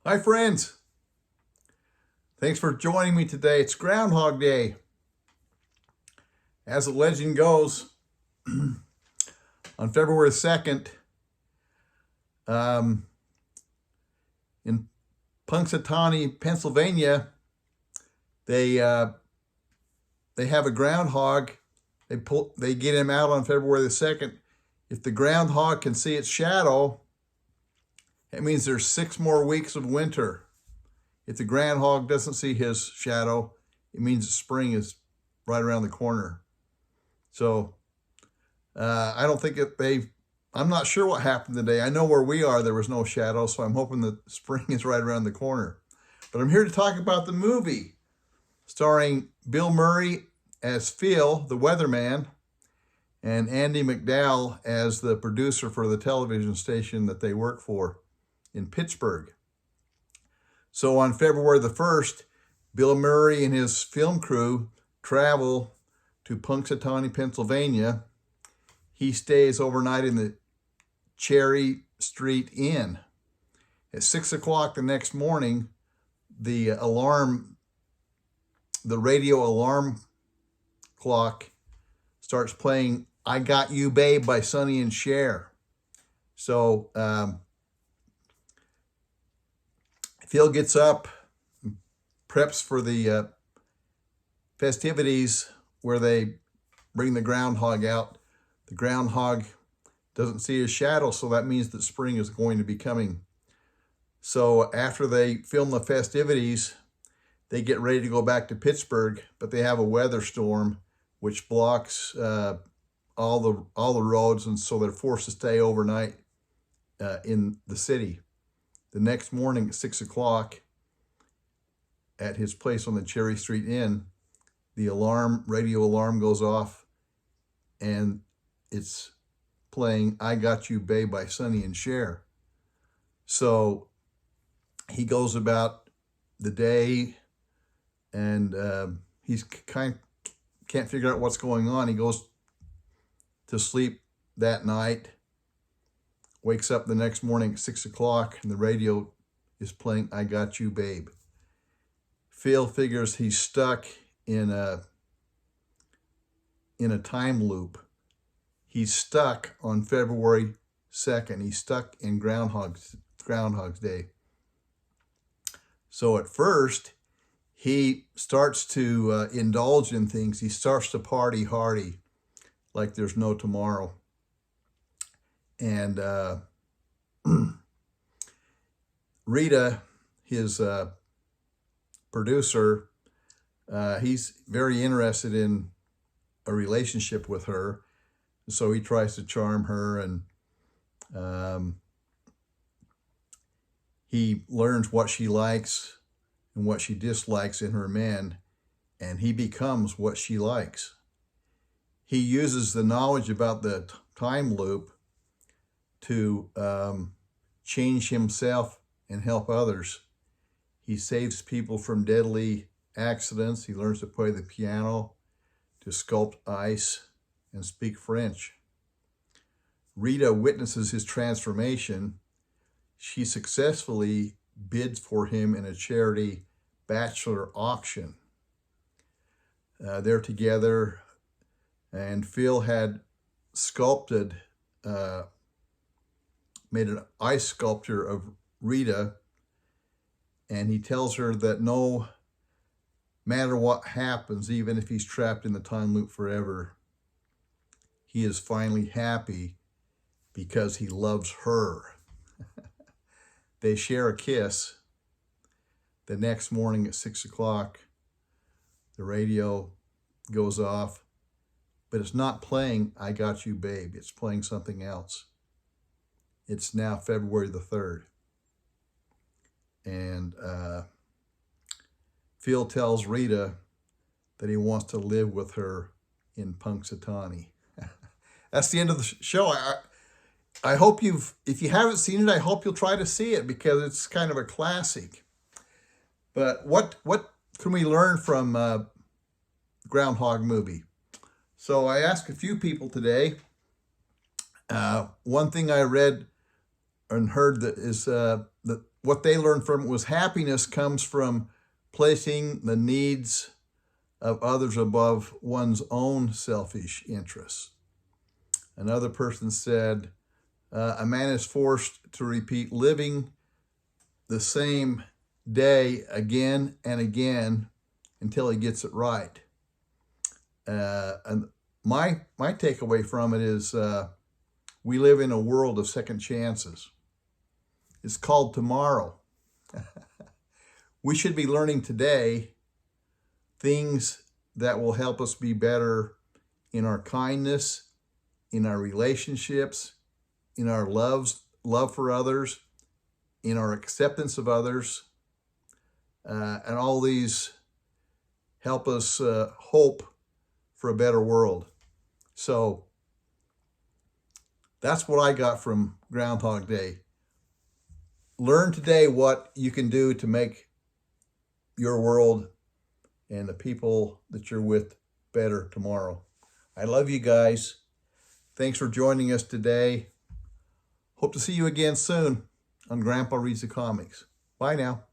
Hi, friends. Thanks for joining me today. It's Groundhog Day. As the legend goes, on February 2nd, um, in Punxsutawney, Pennsylvania, they have a groundhog. They get him out on February the 2nd. If the groundhog can see its shadow, it means there's 6 more weeks of winter. If the groundhog doesn't see his shadow, it means spring is right around the corner. So I don't think I'm not sure what happened today. I know where we are, there was no shadow, so I'm hoping that spring is right around the corner. But I'm here to talk about the movie starring Bill Murray as Phil, the weatherman, and Andy McDowell as the producer for the television station that they work for in Pittsburgh. So on February the 1st, Bill Murray and his film crew travel to Punxsutawney, Pennsylvania. He stays overnight in the Cherry Street Inn. At 6 o'clock the next morning, the radio alarm clock starts playing "I Got You Babe" by Sonny and Cher. So Phil gets up, preps for the festivities where they bring the groundhog out. The groundhog doesn't see his shadow, so that means that spring is going to be coming. So after they film the festivities, they get ready to go back to Pittsburgh, but they have a weather storm which blocks all the roads, and so they're forced to stay overnight in the city. The next morning at 6 o'clock at his place on the Cherry Street Inn, the radio alarm goes off, and it's playing "I Got You Babe" by Sonny and Cher. So he goes about the day, and he's can't figure out what's going on. He goes to sleep that night, wakes up the next morning at 6 o'clock, and the radio is playing "I Got You Babe." Phil figures he's stuck in a time loop. He's stuck on February 2nd. He's stuck in Groundhog's Day. So at first, he starts to indulge in things. He starts to party hardy like there's no tomorrow. And Rita, his producer, he's very interested in a relationship with her. So he tries to charm her, and he learns what she likes and what she dislikes in her men, and he becomes what she likes. He uses the knowledge about the time loop to change himself and help others. He saves people from deadly accidents. He learns to play the piano, to sculpt ice, and speak French. Rita witnesses his transformation. She successfully bids for him in a charity bachelor auction. They're together, and Phil had sculpted, made an ice sculpture of Rita, and he tells her that no matter what happens, even if he's trapped in the time loop forever, he is finally happy because he loves her. They share a kiss. The next morning at 6 o'clock, the radio goes off, but it's not playing "I Got You Babe." It's playing something else. It's now February the 3rd. And Phil tells Rita that he wants to live with her in Punxsutawney. That's the end of the show. I hope if you haven't seen it, I hope you'll try to see it because it's kind of a classic. But what can we learn from Groundhog movie? So I asked a few people today. One thing I read and heard that is that what they learned from it was happiness comes from placing the needs of others above one's own selfish interests. Another person said, a man is forced to repeat living the same day again and again until he gets it right. And my takeaway from it is we live in a world of second chances. It's called tomorrow. We should be learning today things that will help us be better in our kindness, in our relationships, in our love for others, in our acceptance of others, and all these help us hope for a better world. So that's what I got from Groundhog Day. Learn today what you can do to make your world and the people that you're with better tomorrow. I love you guys. Thanks for joining us today. Hope to see you again soon on Grandpa Reads the Comics. Bye now.